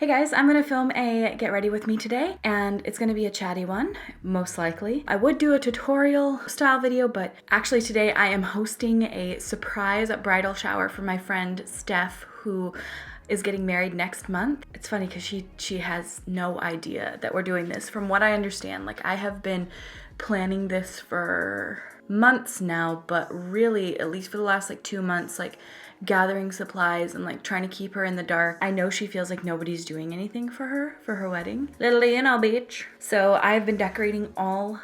Hey guys, I'm gonna film a get ready with me today, and it's gonna be a chatty one, most likely. I would do a tutorial style video, but actually today I am hosting a surprise bridal shower for my friend Steph, who is getting married next month. It's funny because she has no idea that we're doing this. From what I understand, like I have been planning this for months now, but really, at least for the last 2 months, gathering supplies and trying to keep her in the dark. I know she feels like nobody's doing anything for her wedding. Little bitch. So I've been decorating all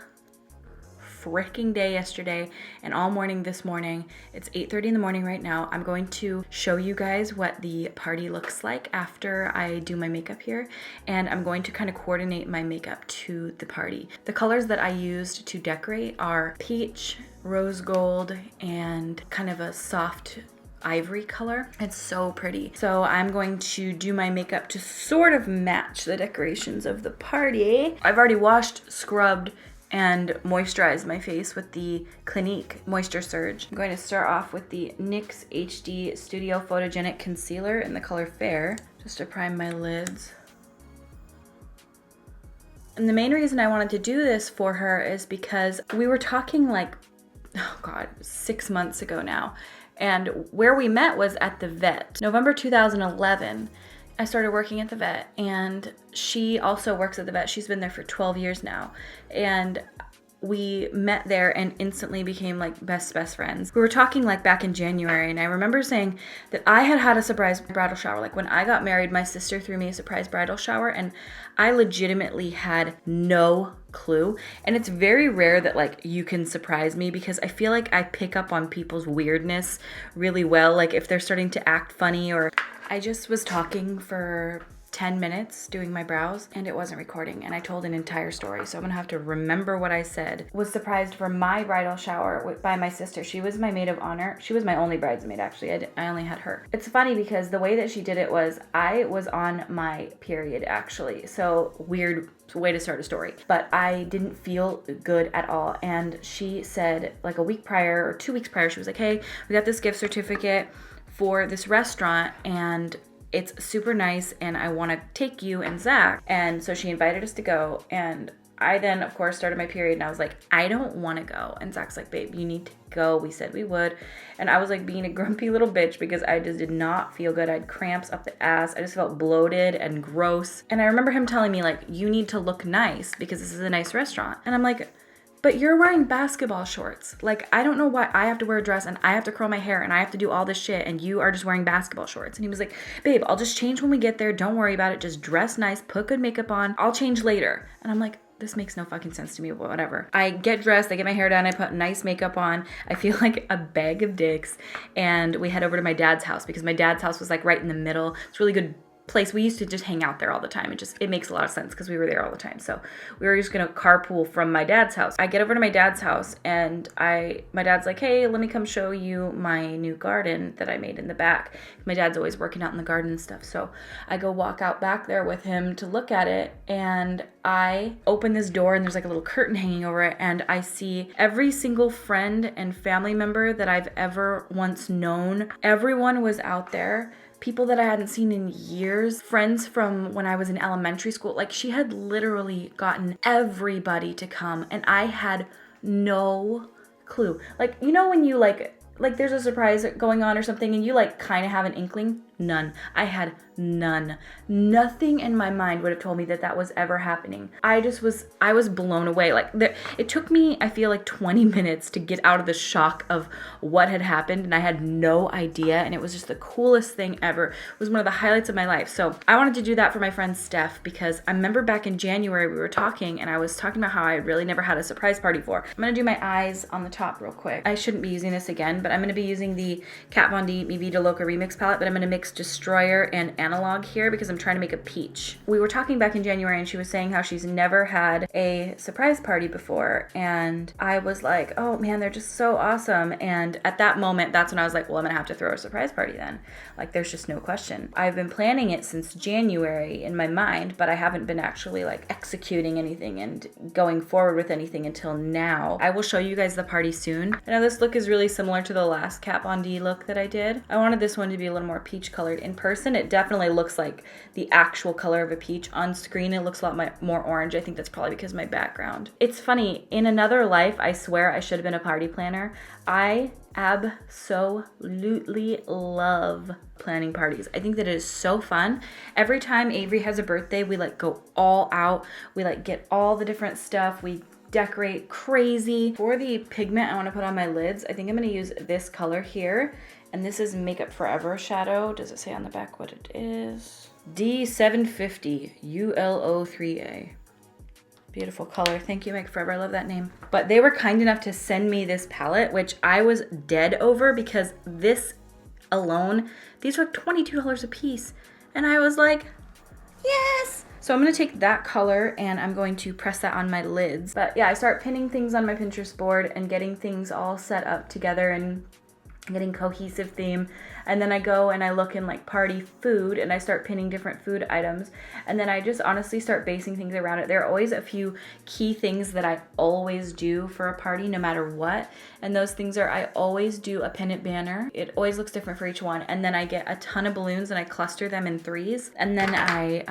freaking day yesterday and all morning this morning. It's 8:30 in the morning right now. I'm going to show you guys what the party looks like after I do my makeup here, and I'm going to kind of coordinate my makeup to the party. The colors that I used to decorate are peach, rose gold, and kind of a soft ivory color. It's so pretty. So I'm going to do my makeup to sort of match the decorations of the party. I've already washed, scrubbed, and moisturized my face with the Clinique Moisture Surge. I'm going to start off with the NYX HD Studio Photogenic Concealer in the color Fair, just to prime my lids. And the main reason I wanted to do this for her is because we were talking 6 months ago now. And where we met was at the vet. November 2011, I started working at the vet, and she also works at the vet. She's been there for 12 years now. And we met there and instantly became best friends. We were talking back in January, and I remember saying that I had a surprise bridal shower. When I got married, my sister threw me a surprise bridal shower, and I legitimately had no clue. And it's very rare that you can surprise me, because I feel like I pick up on people's weirdness really well. If they're starting to act funny, or I just was talking for 10 minutes doing my brows and it wasn't recording, and I told an entire story, so I'm gonna have to remember what I said. Was surprised for my bridal shower by my sister. She was my maid of honor. She was my only bridesmaid, actually. I only had her. It's funny because the way that she did it was, I was on my period, actually, so weird way to start a story, but I didn't feel good at all. And she said a week prior or 2 weeks prior, she was like, hey, we got this gift certificate for this restaurant and it's super nice and I want to take you and Zach. And so she invited us to go, and I then of course started my period and I was like, I don't want to go. And Zach's like, babe, you need to go. We said we would. And I was being a grumpy little bitch because I just did not feel good. I had cramps up the ass. I just felt bloated and gross. And I remember him telling me you need to look nice because this is a nice restaurant. And I'm like, but you're wearing basketball shorts. I don't know why I have to wear a dress and I have to curl my hair and I have to do all this shit and you are just wearing basketball shorts. And he was like, babe, I'll just change when we get there. Don't worry about it. Just dress nice, put good makeup on. I'll change later. And I'm like, this makes no fucking sense to me, but whatever. I get dressed, I get my hair done, I put nice makeup on. I feel like a bag of dicks. And we head over to my dad's house because my dad's house was right in the middle. It's a really good place. We used to just hang out there all the time. It makes a lot of sense because we were there all the time. So we were just gonna carpool from my dad's house. I get over to my dad's house and my dad's like, hey, let me come show you my new garden that I made in the back. My dad's always working out in the garden and stuff. So I go walk out back there with him to look at it, and I open this door and there's a little curtain hanging over it, and I see every single friend and family member that I've ever once known. Everyone was out there. People that I hadn't seen in years, friends from when I was in elementary school. She had literally gotten everybody to come, and I had no clue. When you there's a surprise going on or something and you kind of have an inkling? None. I had none. Nothing in my mind would have told me that was ever happening. I was blown away. It took me, I feel 20 minutes to get out of the shock of what had happened, and I had no idea, and it was just the coolest thing ever. It was one of the highlights of my life. So I wanted to do that for my friend Steph, because I remember back in January we were talking and I was talking about how I really never had a surprise party before. I'm gonna do my eyes on the top real quick. I shouldn't be using this again, but I'm gonna be using the Kat Von D Mi Vida Loca Remix palette, but I'm gonna mix Destroyer and Analog here because I'm trying to make a peach. We were talking back in January and she was saying how she's never had a surprise party before, and I was like, oh man, they're just so awesome. And at that moment, that's when I was like, well, I'm gonna have to throw a surprise party then. There's just no question. I've been planning it since January in my mind, but I haven't been actually executing anything and going forward with anything until now. I will show you guys the party soon. I know this look is really similar to the last Kat Von D look that I did. I wanted this one to be a little more peach colored. In person, it definitely looks like the actual color of a peach. On screen, it looks a lot more orange. I think that's probably because of my background. It's funny, in another life, I swear I should have been a party planner. I absolutely love planning parties. I think that it is so fun. Every time Avery has a birthday, we like go all out. We like get all the different stuff. We decorate crazy. For the pigment I want to put on my lids, I think I'm going to use this color here. And this is Makeup Forever shadow. Does it say on the back what it is? D750 ULO3A. Beautiful color. Thank you, Makeup Forever. I love that name. But they were kind enough to send me this palette, which I was dead over because this alone, these were like $22 a piece. And I was like, yes! So I'm gonna take that color and I'm going to press that on my lids. But yeah, I start pinning things on my Pinterest board and getting things all set up together and getting cohesive theme. And then I go and I look in like party food and I start pinning different food items. And then I just honestly start basing things around it. There are always a few key things that I always do for a party no matter what. And those things are, I always do a pennant banner. It always looks different for each one. And then I get a ton of balloons and I cluster them in threes. And then I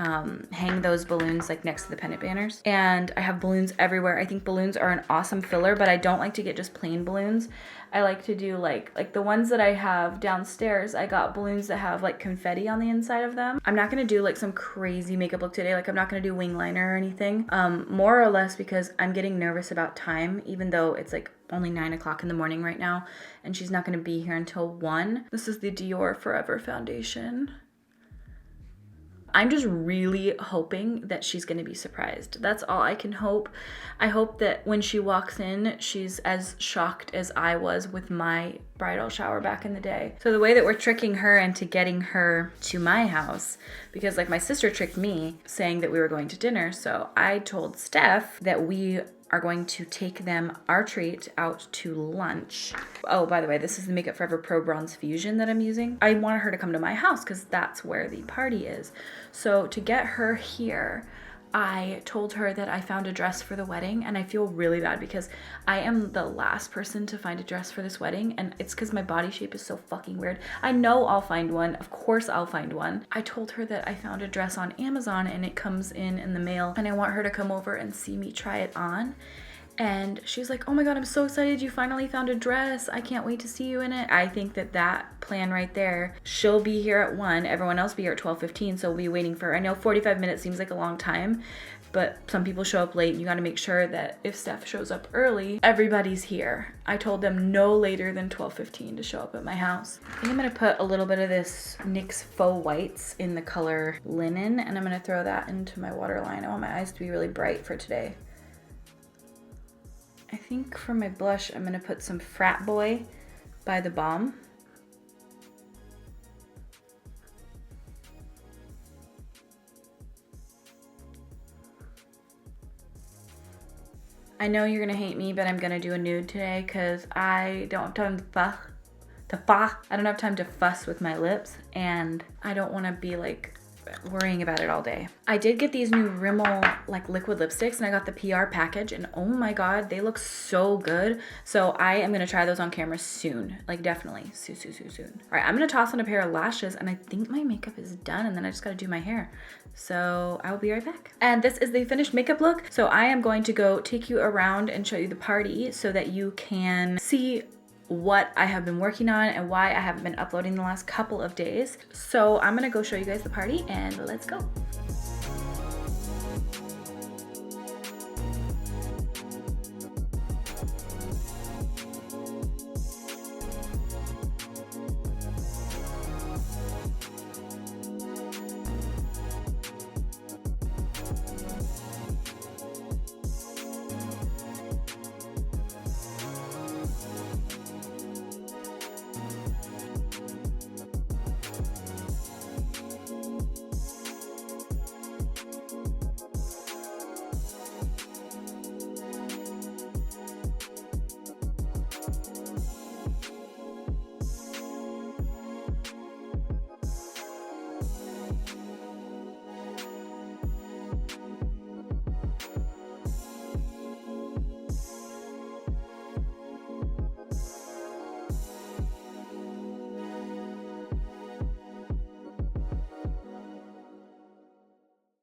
hang those balloons like next to the pennant banners. And I have balloons everywhere. I think balloons are an awesome filler, but I don't like to get just plain balloons. I like to do like the ones that I have downstairs, I got balloons that have like confetti on the inside of them. I'm not gonna do like some crazy makeup look today. Like I'm not gonna do wing liner or anything. More or less because I'm getting nervous about time, even though it's like only 9 o'clock in the morning right now and she's not gonna be here until 1. This is the Dior Forever foundation. I'm just really hoping that she's gonna be surprised. That's all I can hope. I hope that when she walks in, she's as shocked as I was with my bridal shower back in the day. So the way that we're tricking her into getting her to my house, because like my sister tricked me saying that we were going to dinner, so I told Steph that we are going to take them, our treat, out to lunch. Oh, by the way, this is the Makeup Forever Pro Bronze Fusion that I'm using. I wanted her to come to my house because that's where the party is. So to get her here, I told her that I found a dress for the wedding, and I feel really bad because I am the last person to find a dress for this wedding, and it's because my body shape is so fucking weird. I know I'll find one. Of course I'll find one. I told her that I found a dress on Amazon and it comes in the mail, and I want her to come over and see me try it on. And she's like, oh my God, I'm so excited you finally found a dress. I can't wait to see you in it. I think that that plan right there, she'll be here at 1, everyone else will be here at 12:15, so we'll be waiting for her. I know 45 minutes seems like a long time, but some people show up late and you gotta make sure that if Steph shows up early, everybody's here. I told them no later than 12:15 to show up at my house. I think I'm gonna put a little bit of this NYX Faux Whites in the color Linen, and I'm gonna throw that into my waterline. I want my eyes to be really bright for today. I think for my blush, I'm gonna put some Frat Boy by The Balm. I know you're gonna hate me, but I'm gonna do a nude today because I don't have time I don't have time to fuss with my lips, and I don't wanna be like worrying about it all day. I did get these new Rimmel like liquid lipsticks, and I got the PR package, and oh my God, they look so good. So I am gonna try those on camera soon, like definitely soon. All right, I'm gonna toss on a pair of lashes, and I think my makeup is done, and then I just gotta do my hair. So I will be right back. And this is the finished makeup look. So I am going to go take you around and show you the party so that you can see what I have been working on and why I haven't been uploading the last couple of days. So I'm gonna go show you guys the party and let's go.